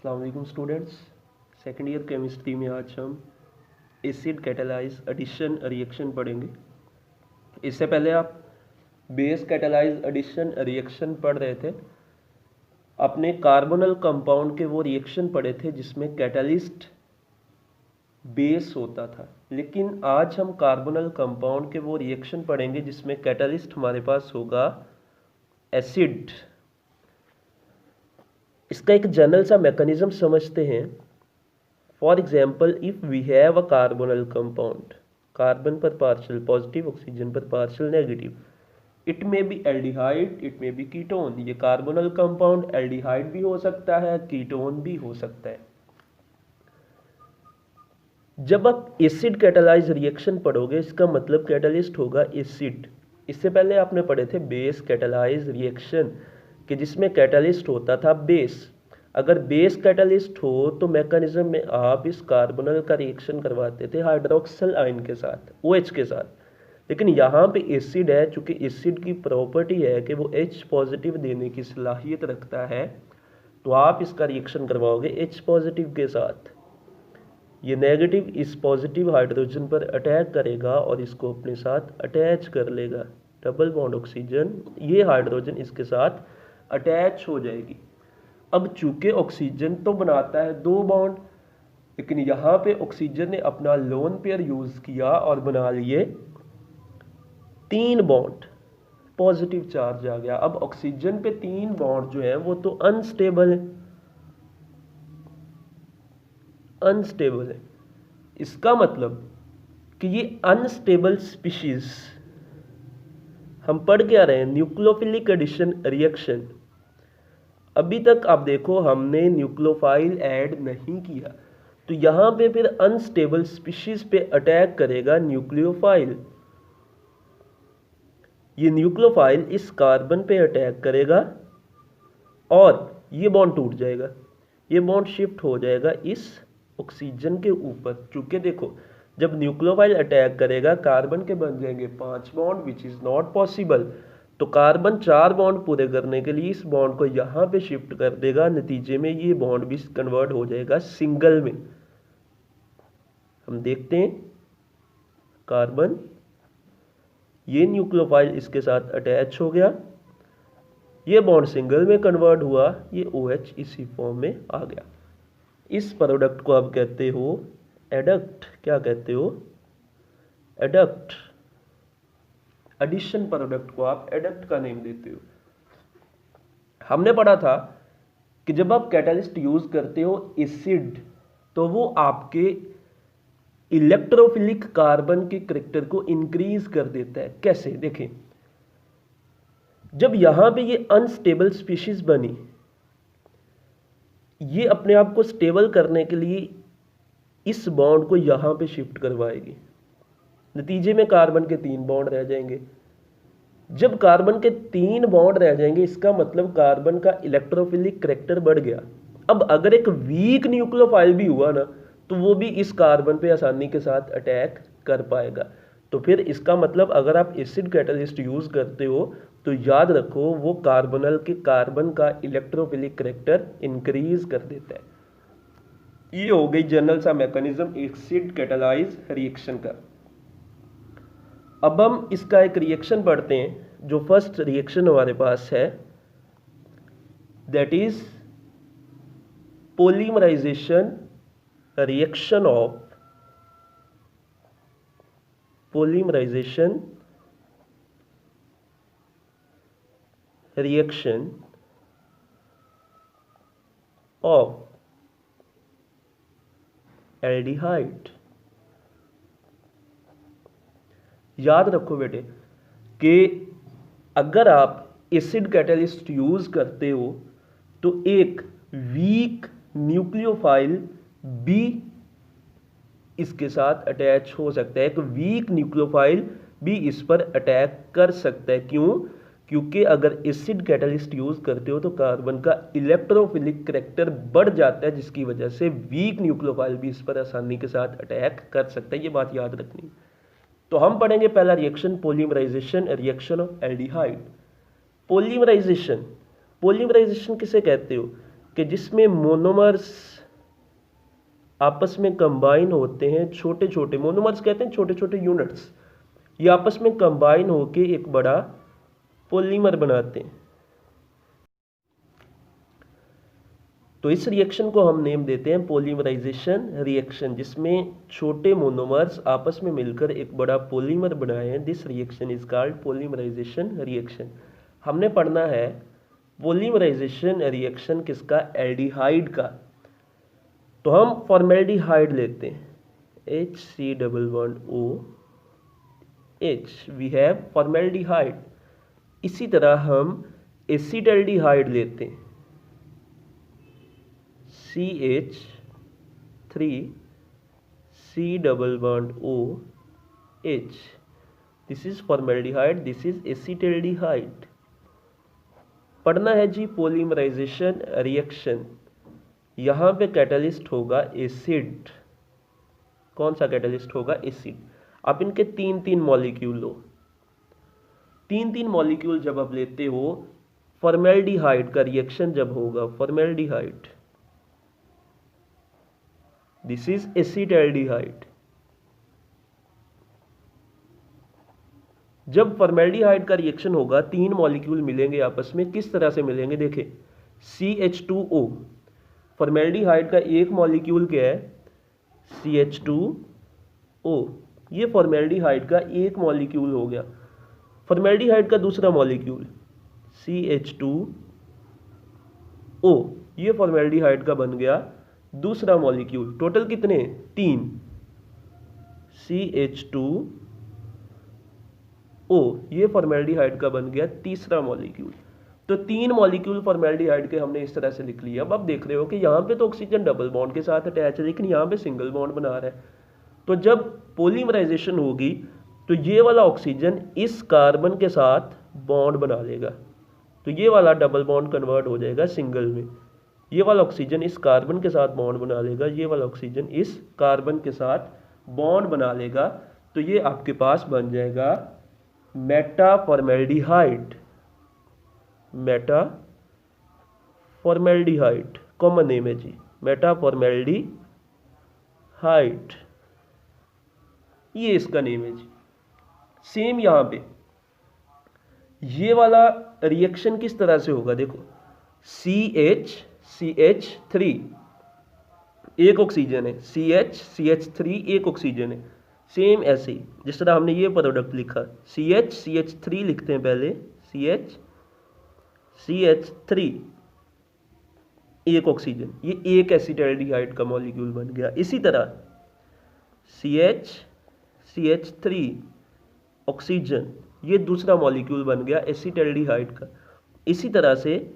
अस्सलाम वालेकुम students. Second year chemistry में आज हम एसिड कैटालाइज एडिशन रिएक्शन पढ़ेंगे। इससे पहले आप बेस कैटालाइज एडिशन रिएक्शन पढ़ रहे थे। अपने कार्बोनल कंपाउंड के वो रिएक्शन पढ़े थे जिसमें कैटालिस्ट बेस होता था, लेकिन आज हम कार्बोनल कंपाउंड के वो रिएक्शन पढ़ेंगे जिसमें कैटालिस्ट हमारे पास होगा एसिड। इसका एक जनरल सा मैकेनिज्म समझते हैं। For example, if we have a carbonyl compound, carbon पर पार्शियल पॉजिटिव, ऑक्सीजन पर partial negative, it may be aldehyde, it may be ketone. ये कार्बोनल कंपाउंड एल्डिहाइड भी हो सकता है, कीटोन भी हो सकता है। जब आप एसिड कैटालाइज रिएक्शन पढ़ोगे, इसका मतलब कैटालिस्ट होगा एसिड। इससे पहले आपने पढ़े थे बेस कैटालाइज रिएक्शन कि जिसमें कैटालिस्ट होता था बेस। अगर बेस कैटालिस्ट हो तो मैकेनिज्म में आप इस कार्बोनल का रिएक्शन करवाते थे हाइड्रोक्सिल आयन के साथ, OH के साथ। लेकिन यहाँ पे एसिड है, चूंकि एसिड की प्रॉपर्टी है कि वो H पॉजिटिव देने की सलाहियत रखता है, तो आप इसका रिएक्शन करवाओगे H पॉजिटिव के साथ। ये नेगेटिव इस पॉजिटिव हाइड्रोजन पर अटैक करेगा और इसको अपने साथ अटैच कर लेगा। डबल बॉन्ड ऑक्सीजन, ये हाइड्रोजन इसके साथ अटैच हो जाएगी। अब चूंकि ऑक्सीजन तो बनाता है 2 बॉन्ड, लेकिन यहाँ पे ऑक्सीजन ने अपना लोन पेयर यूज किया और बना लिए 3 बॉन्ड। पॉजिटिव चार्ज आ गया। अब ऑक्सीजन पे 3 बॉन्ड जो है वो तो अनस्टेबल है, अनस्टेबल है। इसका मतलब कि ये अनस्टेबल स्पीशीज, हम पढ़ क्या रहे हैं, न्यूक्लियोफिलिक एडिशन रिएक्शन। अभी तक आप देखो हमने न्यूक्लियोफाइल ऐड नहीं किया, तो यहां पे फिर अनस्टेबल स्पीशीज पे अटैक करेगा न्यूक्लियोफाइल। ये न्यूक्लियोफाइल इस कार्बन पे अटैक करेगा और ये बॉन्ड टूट जाएगा, ये बॉन्ड शिफ्ट हो जाएगा इस ऑक्सीजन के ऊपर। चूंकि देखो, जब न्यूक्लियोफाइल अटैक करेगा कार्बन के बन जाएंगे 5 bond, which is not possible. तो कार्बन 4 बॉन्ड पूरे करने के लिए इस बॉन्ड को यहां पे शिफ्ट कर देगा। नतीजे में ये बॉन्ड भी कन्वर्ट हो जाएगा सिंगल में। हम देखते हैं कार्बन, ये न्यूक्लियोफाइल इसके साथ अटैच हो गया, ये बॉन्ड सिंगल में कन्वर्ट हुआ, ये OH इसी फॉर्म में आ गया। इस प्रोडक्ट को आप कहते हो एडक्ट। क्या कहते हो? एडक्ट। एडिशन प्रोडक्ट को आप एडक्ट का नेम देते हो। हमने पढ़ा था कि जब आप कैटालिस्ट यूज करते हो एसिड, तो वो आपके इलेक्ट्रोफिलिक कार्बन के करैक्टर को इंक्रीज कर देता है। कैसे? देखें, जब यहां पे ये अनस्टेबल स्पीशीज बनी, ये अपने आप को स्टेबल करने के लिए इस बॉन्ड को यहां पे शिफ्ट करवाएगी। नतीजे में कार्बन के 3 बॉन्ड रह जाएंगे। जब कार्बन के 3 बॉन्ड रह जाएंगे, इसका मतलब कार्बन का इलेक्ट्रोफिलिक करैक्टर बढ़ गया। अब अगर एक वीक न्यूक्लियोफाइल भी हुआ ना, तो वो भी इस कार्बन पे आसानी के साथ अटैक कर पाएगा। तो फिर इसका मतलब अगर आप एसिड कैटालिस्ट यूज करते हो तो याद रखो वो कार्बन का इलेक्ट्रोफिलिक करैक्टर इंक्रीज कर देता है। ये हो गई जनरल सा मैकेनिज्म एसिड कैटालाइज रिएक्शन का। अब हम इसका एक रिएक्शन पढ़ते हैं। जो फर्स्ट रिएक्शन हमारे पास है, that is polymerisation reaction of aldehyde. याद रखो बेटे कि अगर आप एसिड कैटालिस्ट यूज करते हो तो एक वीक न्यूक्लियोफाइल भी इसके साथ अटैच हो सकता है। एक वीक न्यूक्लियोफाइल भी इस पर अटैक कर सकता है। क्यों? क्योंकि अगर एसिड कैटालिस्ट यूज करते हो तो कार्बन का इलेक्ट्रोफिलिक करैक्टर बढ़ जाता है, जिसकी वजह से वीक न्यूक्लियोफाइल भी इस पर आसानी के साथ अटैक कर सकता है। ये बात याद रखनी। तो हम पढ़ेंगे पहला reaction, polymerisation reaction of aldehyde. Polymerisation, polymerisation किसे कहते हो? कि जिसमें मोनोमर्स आपस में कंबाइन होते हैं, छोटे छोटे मोनोमर्स कहते हैं छोटे छोटे यूनिट्स, ये आपस में कंबाइन होके एक बड़ा पॉलीमर बनाते हैं। तो इस रिएक्शन को हम नेम देते हैं पॉलीमराइजेशन रिएक्शन, जिसमें छोटे मोनोमर्स आपस में मिलकर एक बड़ा पॉलीमर बनाए हैं। This reaction is called polymerisation reaction. हमने पढ़ना है पॉलीमराइजेशन रिएक्शन किसका, एल्डिहाइड का। तो हम फॉर्मेल्डिहाइड लेते हैं, HC≡OH, वी हैव फॉर्मेल्डिहाइड। इसी तरह हम एसिटल्डिहाइड लेते हैं, CH3COOH, this is formaldehyde, this is acetaldehyde. पढ़ना है जी पॉलीमराइजेशन रिएक्शन। यहां पे कैटलिस्ट होगा एसिड। कौन सा कैटलिस्ट होगा, एसिड। आप इनके तीन तीन मॉलिक्यूल लो, तीन तीन मॉलिक्यूल जब आप लेते हो, फॉर्मेल्डिहाइड का रिएक्शन जब होगा, फॉर्मेल्डिहाइड, दिस इज एसिटल्डिहाइड। जब फॉर्मेल्डिहाइड का रिएक्शन होगा, तीन मॉलिक्यूल मिलेंगे आपस में। किस तरह से मिलेंगे, देखें, CH2O, फॉर्मेल्डिहाइड का एक मॉलिक्यूल क्या है, CH2O, ये फॉर्मेल्डिहाइड का एक मॉलिक्यूल हो गया। फॉर्मेल्डिहाइड का दूसरा मॉलिक्यूल CH2O, ये फॉर्मेल्डिहाइड का बन गया दूसरा मॉलिक्यूल। टोटल कितने, तीन, CH2O, ये फॉर्मेल्डिहाइड का बन गया तीसरा मॉलिक्यूल। तो तीन मॉलिक्यूल फॉर्मेल्डिहाइड के हमने इस तरह से लिख लिया। अब आप देख रहे हो कि यहाँ पे तो ऑक्सीजन डबल बॉन्ड के साथ अटैच है, लेकिन यहाँ पे सिंगल बॉन्ड बना रहा है। तो जब पॉलीमराइजेशन होगी तो ये वाला ऑक्सीजन इस कार्बन के साथ बॉन्ड बना लेगा, तो ये वाला डबल बॉन्ड कन्वर्ट हो जाएगा सिंगल में। ये वाला ऑक्सीजन इस कार्बन के साथ बॉन्ड बना लेगा, ये वाला ऑक्सीजन इस कार्बन के साथ बॉन्ड बना लेगा। तो ये आपके पास बन जाएगा Meta formaldehyde. Meta formaldehyde common name है जी, मेटा फॉर्मेल्डिहाइड, ये इसका नेम है जी। सेम यहां पे ये वाला रिएक्शन किस तरह से होगा, देखो, CH3 एक ऑक्सीजन है, CH3 एक ऑक्सीजन है। सेम ऐसे ही जिस तरह हमने ये प्रोडक्ट लिखा, CH3 लिखते हैं पहले, CH3 एक ऑक्सीजन, ये एक एसिटल्डिहाइड का मॉलिक्यूल बन गया। इसी तरह CH3 ऑक्सीजन, ये दूसरा मॉलिक्यूल बन गया एसिटल्डिहाइड का। इसी तरह से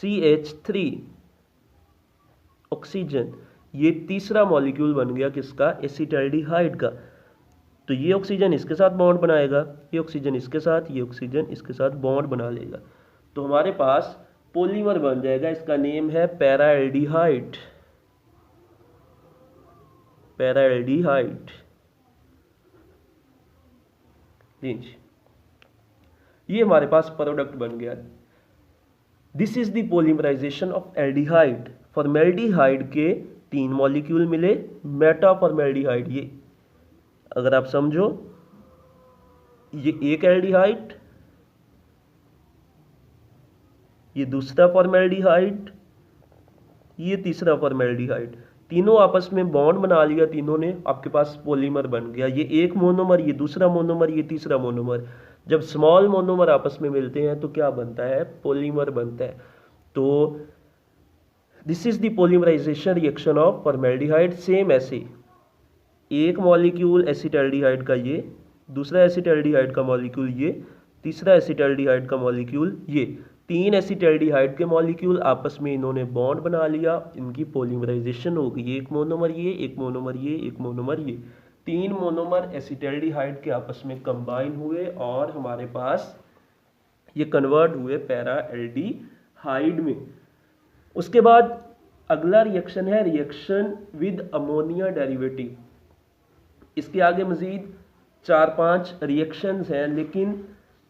CH3 ऑक्सीजन, ये तीसरा मॉलिक्यूल बन गया किसका, एसिटल्डिहाइड का। तो ये ऑक्सीजन इसके साथ बॉन्ड बनाएगा, ये ऑक्सीजन इसके साथ, ये ऑक्सीजन इसके साथ बॉन्ड बना लेगा। तो हमारे पास पॉलीमर बन जाएगा, इसका नेम है पैराएल्डिहाइड। पैराएल्डिहाइड, ये हमारे पास प्रोडक्ट बन गया। This is the polymerisation of aldehyde. Formaldehyde के तीन मॉलिक्यूल मिले, मेटा फॉर्मेल्डिहाइड, ये अगर आप समझो, ये एक एल्डिहाइड, ये दूसरा फॉर्मेल्डिहाइड, ये तीसरा फॉर्मेल्डिहाइड, तीनों आपस में बॉन्ड बना लिया, तीनों ने, आपके पास पॉलीमर बन गया। ये एक मोनोमर, ये दूसरा मोनोमर, ये तीसरा मोनोमर। जब स्मॉल मोनोमर आपस में मिलते हैं तो क्या बनता है, पॉलीमर बनता है। तो this is the polymerisation reaction of formaldehyde. Same ऐसे एक मॉलिक्यूल एसिटल्डिहाइड का ये, दूसरा एसिटल्डिहाइड का मॉलिक्यूल ये, तीसरा एसिटल्डिहाइड का मॉलिक्यूल ये, तीन एसिटल्डिहाइड के मॉलिक्यूल आपस में इन्होंने बॉन्ड बना लिया, इनकी पॉलीमराइजेशन हो गई। एक मोनोमर ये, एक मोनोमर ये, एक मोनोमर ये, तीन मोनोमर एसिटल्डिहाइड के आपस में कंबाइन हुए और हमारे पास ये कन्वर्ट हुए पैराएल्डिहाइड में। उसके बाद अगला रिएक्शन है रिएक्शन विद अमोनिया डेरिवेटिव। इसके आगे मजीद 4-5 रिएक्शंस हैं, लेकिन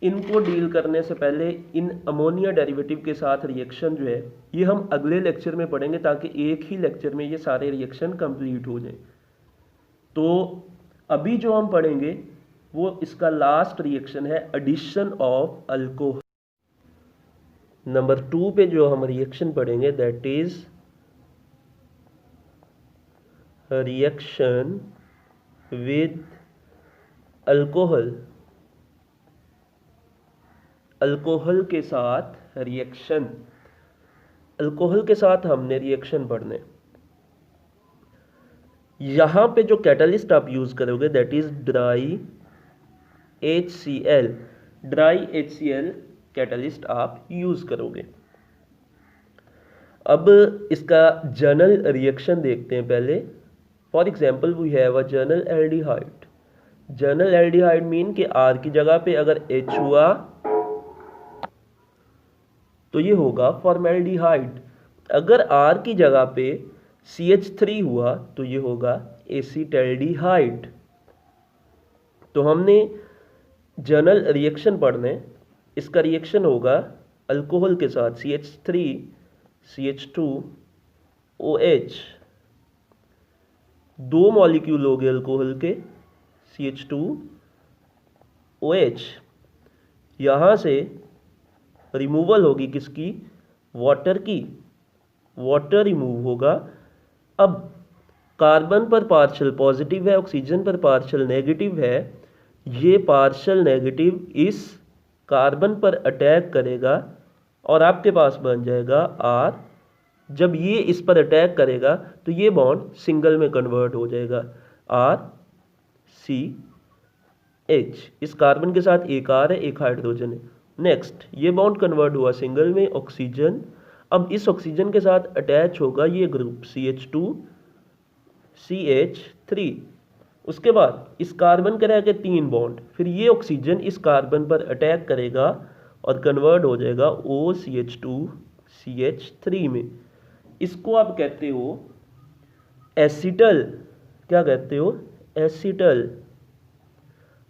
इनको डील करने से पहले इन अमोनिया डेरिवेटिव के साथ रिएक्शन जो है ये हम अगले लेक्चर में पढ़ेंगे, ताकि एक ही लेक्चर में ये सारे रिएक्शन कंप्लीट हो जाए। तो अभी जो हम पढ़ेंगे वो इसका लास्ट रिएक्शन है एडिशन ऑफ अल्कोहल। नंबर 2 पे जो हम रिएक्शन पढ़ेंगे that is reaction with alcohol. Alcohol के साथ रिएक्शन, अल्कोहल के साथ हमने रिएक्शन पढ़ने। यहां पे जो कैटलिस्ट आप यूज करोगे that is dry HCl, dry HCl catalyst आप यूज करोगे। अब इसका जर्नल रिएक्शन देखते हैं पहले। For example we have a general aldehyde. General aldehyde mean कि R की जगह पे अगर H हुआ तो ये होगा फॉर्मेल्डिहाइड। अगर R की जगह पे CH3 हुआ तो ये होगा एसीटल्डिहाइड। तो हमने जर्नल रिएक्शन पढ़ने, इसका रिएक्शन होगा अल्कोहल के साथ CH3 CH2 OH, दो मॉलिक्यूल हो गए अल्कोहल के CH2 OH। यहां से रिमूवल होगी किसकी, वाटर की, वाटर रिमूव होगा। अब कार्बन पर पार्शियल पॉजिटिव है, ऑक्सीजन पर पार्शियल नेगेटिव है। ये पार्शियल नेगेटिव इस कार्बन पर अटैक करेगा और आपके पास बन जाएगा R। जब ये इस पर अटैक करेगा तो ये बॉन्ड सिंगल में कन्वर्ट हो जाएगा, RCH। इस कार्बन के साथ एक R है, एक हाइड्रोजन है। नेक्स्ट ये बॉन्ड कन्वर्ट हुआ सिंगल में, ऑक्सीजन। अब इस ऑक्सीजन के साथ अटैच होगा ये ग्रुप CH2 CH3। उसके बाद इस कार्बन के रह गए 3 बॉन्ड, फिर ये ऑक्सीजन इस कार्बन पर अटैक करेगा और कन्वर्ट हो जाएगा OCH2 CH3 में। इसको आप कहते हो एसिटल। क्या कहते हो, एसिटल।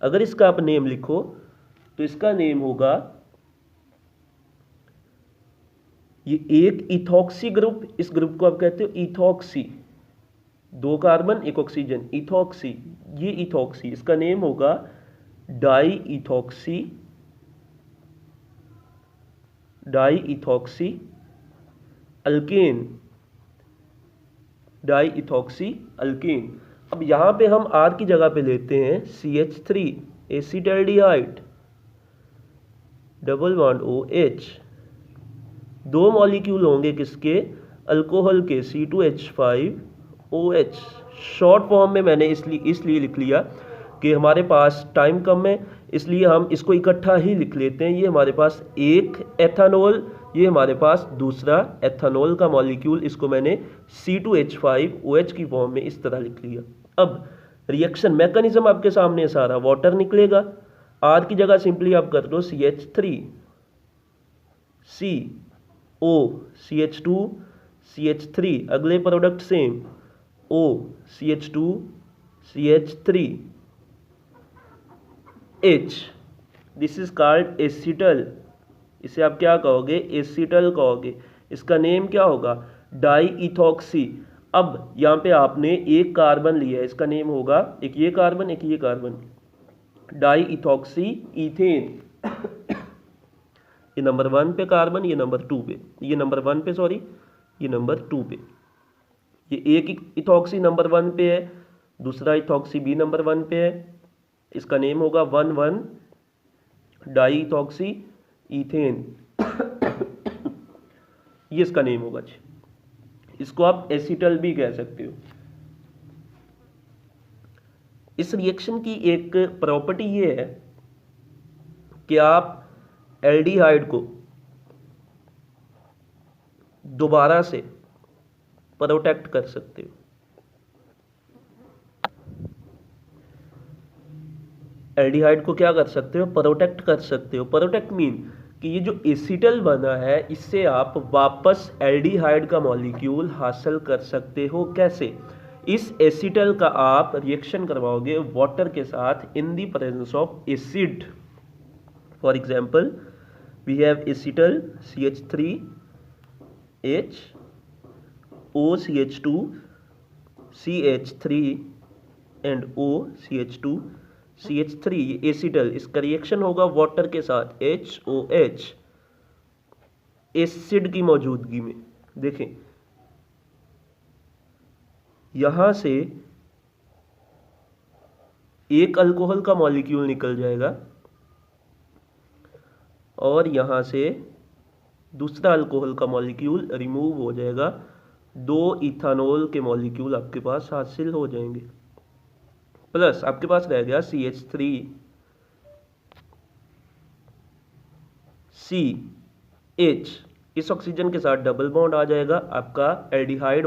अगर इसका आप नेम लिखो तो इसका नेम होगा, ये एक इथॉक्सी ग्रुप, इस ग्रुप को आप कहते हो इथॉक्सी। 2 carbon 1 oxygen, ethoxy. ये इथॉक्सी, इसका नेम होगा diethoxy, diethoxy alkane, diethoxy alkane. अब यहां पे हम R की जगह पे लेते हैं CH3 acetaldehyde, double bond OH। 2 molecule होंगे किसके, अल्कोहल के C2H5OH। शॉर्ट फॉर्म में मैंने इसलिए लिख लिया कि हमारे पास टाइम कम है, इसलिए हम इसको इकट्ठा ही लिख लेते हैं। ये हमारे पास एक एथानॉल, ये हमारे पास दूसरा एथानॉल का मॉलिक्यूल, इसको मैंने C2H5OH की फॉर्म में इस तरह लिख लिया। अब रिएक्शन मैकेनिज्म आपके सामने है सारा। वाटर निकलेगा, R की जगह सिंपली आप कर दो CH3 CO CH2 CH3, अगले product same O CH2 CH3 H। This is called acetal. इसे आप क्या कहोगे, एसिटल कहोगे। इसका नेम क्या होगा, डाई इथॉक्सी। अब यहाँ पे आपने एक कार्बन लिया है, इसका नेम होगा, एक ये कार्बन एक ये कार्बन, डाई इथॉक्सी इथेन। ये नंबर 1 पे कार्बन, ये नंबर 2 पे, ये नंबर 1 पे सॉरी, ये नंबर 2 पे। ये एक इथॉक्सी नंबर 1 पे है, दूसरा इथॉक्सी भी नंबर 1 पे है। इसका नेम होगा 1,1 डाई इथॉक्सी इथेन। ये इसका नेम होगा। इसको आप एसिटल भी कह सकते हो। इस रिएक्शन की एक प्रॉपर्टी ये है कि आप एल्डिहाइड को दोबारा से प्रोटेक्ट कर सकते हो। एल्डिहाइड को क्या कर सकते हो, प्रोटेक्ट कर सकते हो। प्रोटेक्ट मीन कि ये जो एसिटल बना है इससे आप वापस एल्डिहाइड का मॉलिक्यूल हासिल कर सकते हो। कैसे, इस एसिटल का आप रिएक्शन करवाओगे वाटर के साथ in the presence of acid. For example we have acetal CH3H OCH2 CH3 and OCH2 CH3, ये एसिटल, इसका रिएक्शन होगा वाटर के साथ HOH एसिड की मौजूदगी में। देखें यहां से एक अल्कोहल का मॉलिक्यूल निकल जाएगा और यहां से दूसरा अल्कोहल का मॉलिक्यूल रिमूव हो जाएगा, 2 इथानॉल के मॉलिक्यूल आपके पास हासिल हो जाएंगे। प्लस आपके पास रह गया CH3CH, इस ऑक्सीजन के साथ डबल बॉन्ड आ जाएगा, आपका एल्डिहाइड